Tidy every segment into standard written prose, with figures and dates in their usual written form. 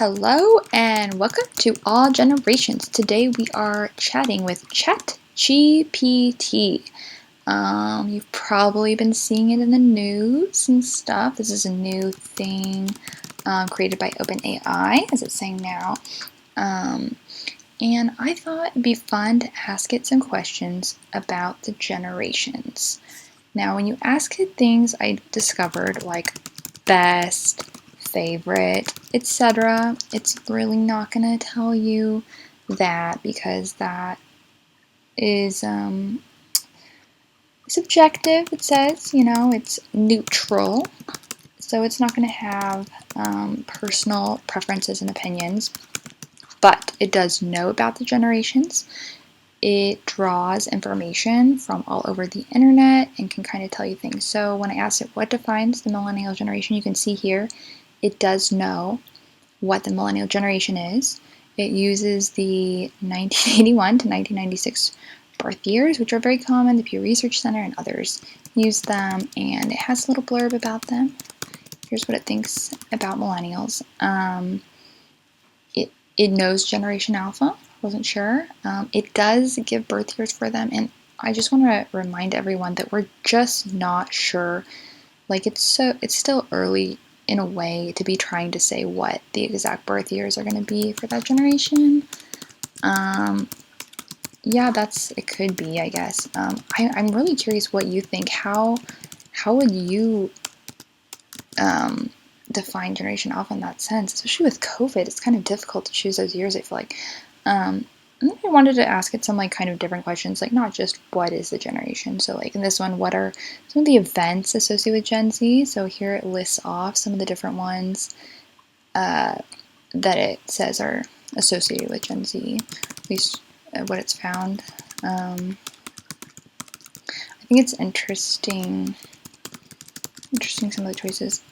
Hello and welcome to All Generations. Today we are chatting with ChatGPT. You've probably been seeing it in the news and stuff. This is a new thing created by OpenAI, as it's saying now. And I thought it'd be fun to ask it some questions about the generations. Now, when you ask it things, I discovered like best, favorite, etc. It's really not going to tell you that because that is subjective. It says, it's neutral. So it's not going to have personal preferences and opinions. But it does know about the generations. It draws information from all over the internet and can kind of tell you things. So when I asked it what defines the millennial generation, you can see here it does know what the millennial generation is. It uses the 1981 to 1996 birth years, which are very common. The Pew Research Center and others use them, and it has a little blurb about them. Here's what it thinks about millennials. It knows Generation Alpha. Wasn't sure. It does give birth years for them, and I just want to remind everyone that we're just not sure. Like it's still early in a way to be trying to say what the exact birth years are going to be for that generation. Yeah, it could be, I guess. I'm really curious what you think. How would you define Generation Alpha in that sense, especially with COVID? It's kind of difficult to choose those years, I feel like. And then I wanted to ask it some kind of different questions, like not just what is the generation. So like in this one, what are some of the events associated with Gen Z? So here it lists off some of the different ones that it says are associated with Gen Z, at least what it's found. I think it's interesting some of the choices.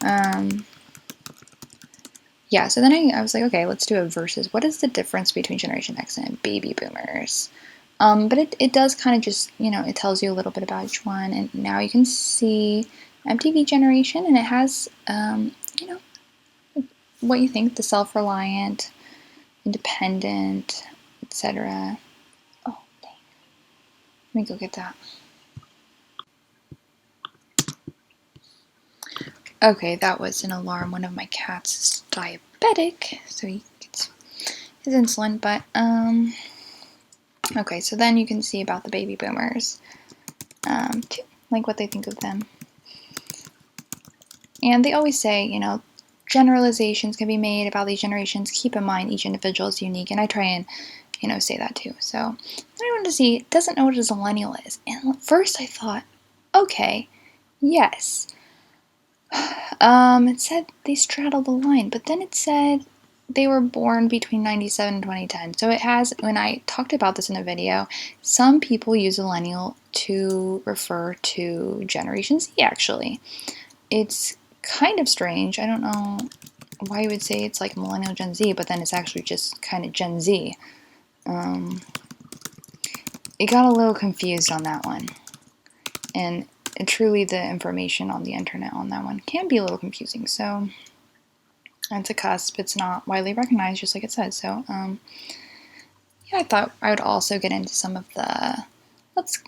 Yeah, so then I was like, okay, let's do a versus. What is the difference between Generation X and baby boomers? But it does kind of just, it tells you a little bit about each one. And now you can see MTV generation, and it has, what you think, the self-reliant, independent, etc. Oh, dang. Let me go get that. Okay, that was an alarm. One of my cats is diabetic, so he gets his insulin, but, okay, so then you can see about the baby boomers, too, like what they think of them. And they always say, generalizations can be made about these generations. Keep in mind each individual is unique, and I try and, say that too. So then I wanted to see, it doesn't know what a millennial is. And at first I thought, okay, yes. It said they straddle the line, but then it said they were born between 97 and 2010. So it has, when I talked about this in a video, some people use millennial to refer to Generation Z, actually. It's kind of strange. I don't know why you would say it's like millennial Gen Z, but then it's actually just kind of Gen Z. It got a little confused on that one. And truly the information on the internet on that one can be a little confusing. So it's a cusp. It's not widely recognized, just like it says. So yeah, I thought I would also get into some of the, let's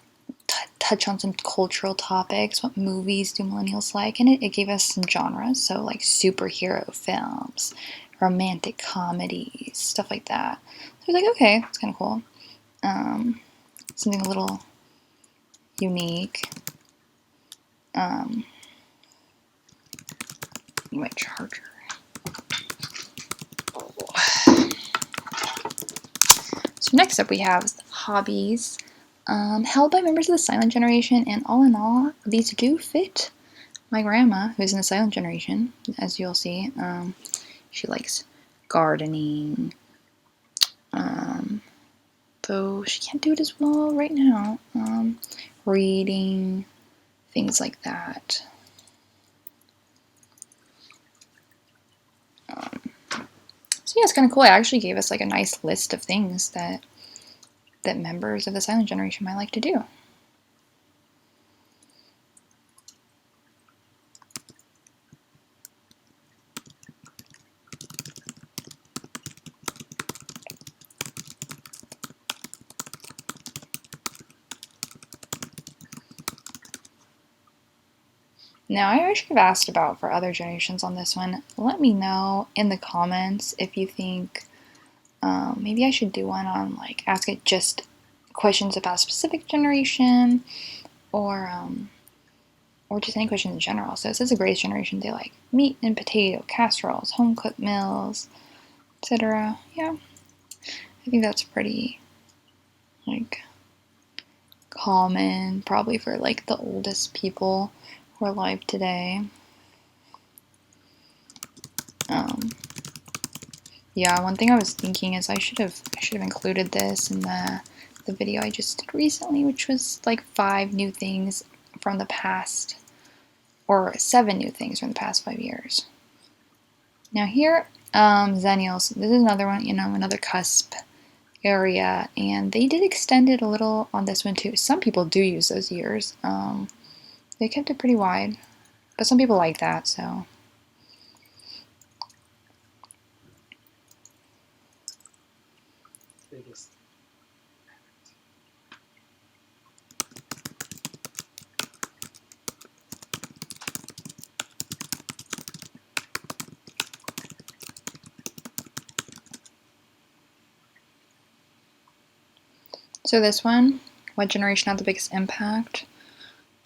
touch on some cultural topics. What movies do millennials like? And it gave us some genres. So like superhero films, romantic comedies, stuff like that. So I was like, okay, that's kind of cool. Something a little unique. My charger. So next up we have hobbies, held by members of the silent generation, and all in all, these do fit my grandma, who's in the silent generation, as you'll see. She likes gardening, though she can't do it as well right now. Reading, things like that. So yeah, it's kind of cool. It actually gave us like a nice list of things that members of the silent generation might like to do. Now, I should have asked about for other generations on this one. Let me know in the comments if you think maybe I should do one on like ask it just questions about a specific generation, or just any questions in general. So it says the greatest generation they like meat and potato casseroles, home cooked meals, etc. Yeah, I think that's pretty like common, probably for like the oldest people who are alive today. Yeah, one thing I was thinking is I should have included this in the video I just did recently, which was like 5 new things from the past, or 7 new things from the past 5 years. Now here, Zennials, this is another one, another cusp area, and they did extend it a little on this one too. Some people do use those years. They kept it pretty wide, but some people like that, so. Biggest. So this one, what generation had the biggest impact?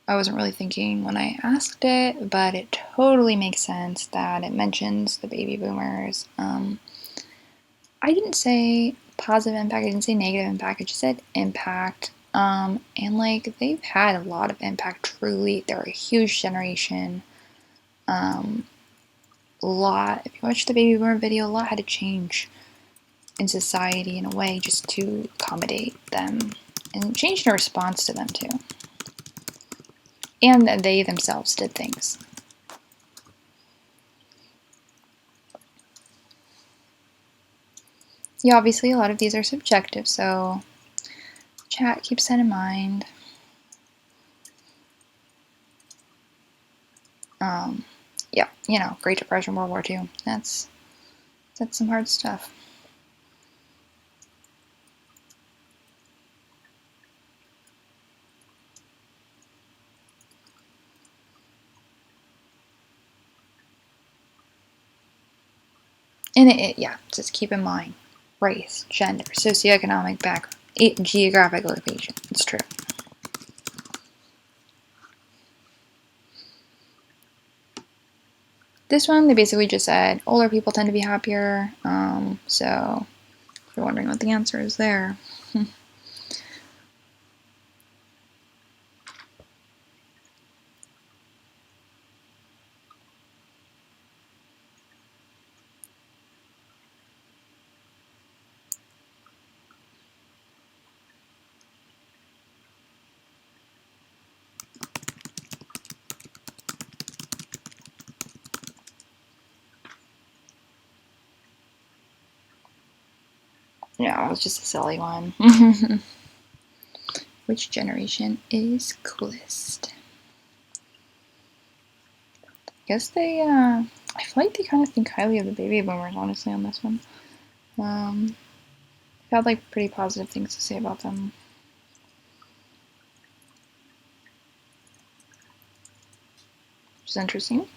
I wasn't really thinking when I asked it, but it totally makes sense that it mentions the baby boomers. I didn't say positive impact, I didn't say negative impact, I just said impact. And like they've had a lot of impact, truly. They're a huge generation. A lot, if you watch the baby boomer video, a lot had to change in society in a way just to accommodate them and change in response to them too. And they themselves did things. Yeah, obviously a lot of these are subjective, so chat keeps that in mind. Yeah, Great Depression, World War II. That's some hard stuff. And just keep in mind race, gender, socioeconomic background, geographic location. It's true. This one, they basically just said older people tend to be happier. So if you're wondering what the answer is there. Yeah, it was just a silly one. Which generation is coolest? I guess they, I feel like they kind of think highly of the baby boomers, honestly, on this one. I've had like pretty positive things to say about them. Which is interesting.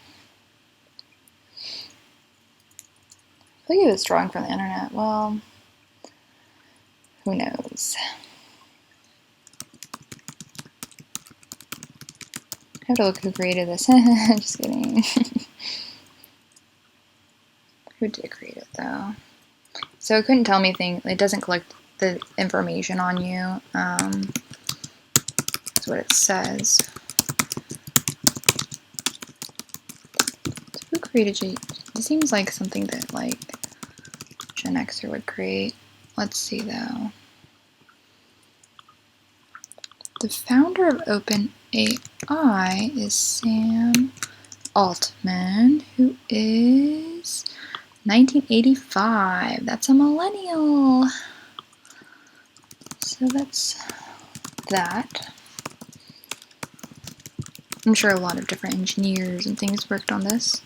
I feel like it was drawing from the internet. Well, who knows? I have to look who created this. Just kidding. Who did create it though? So it couldn't tell me things. It doesn't collect the information on you. That's what it says. So who created It seems like something that like Gen Xer would create. Let's see though. The founder of OpenAI is Sam Altman, who is 1985. That's a millennial. So that's that. I'm sure a lot of different engineers and things worked on this.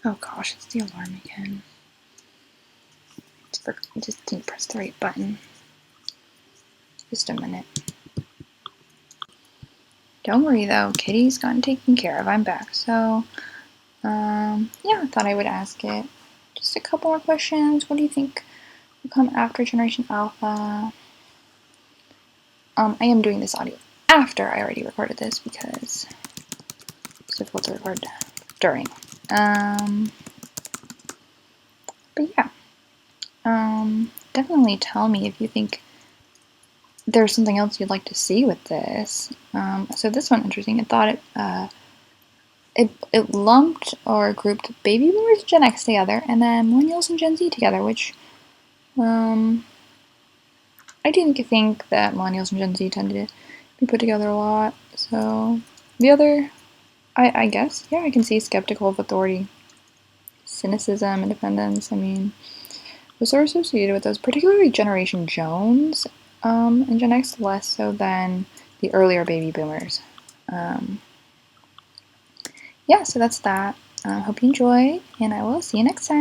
Oh gosh, it's the alarm again. I just didn't press the right button. Just a minute. Don't worry though, Kitty's gotten taken care of. I'm back. So, yeah, I thought I would ask it. Just a couple more questions. What do you think will come after Generation Alpha? I am doing this audio after I already recorded this because it's difficult to record during. But yeah, definitely tell me if you think there's something else you'd like to see with this. So this one interesting. It thought it lumped or grouped baby boomers and Gen X together, and then millennials and Gen Z together, which I didn't think that millennials and Gen Z tended to be put together a lot. So the other, I guess, yeah, I can see skeptical of authority, cynicism, independence. I mean, those are associated with those, particularly Generation Jones, and Gen X less so than the earlier baby boomers. Yeah, so that's that. Hope you enjoy, and I will see you next time.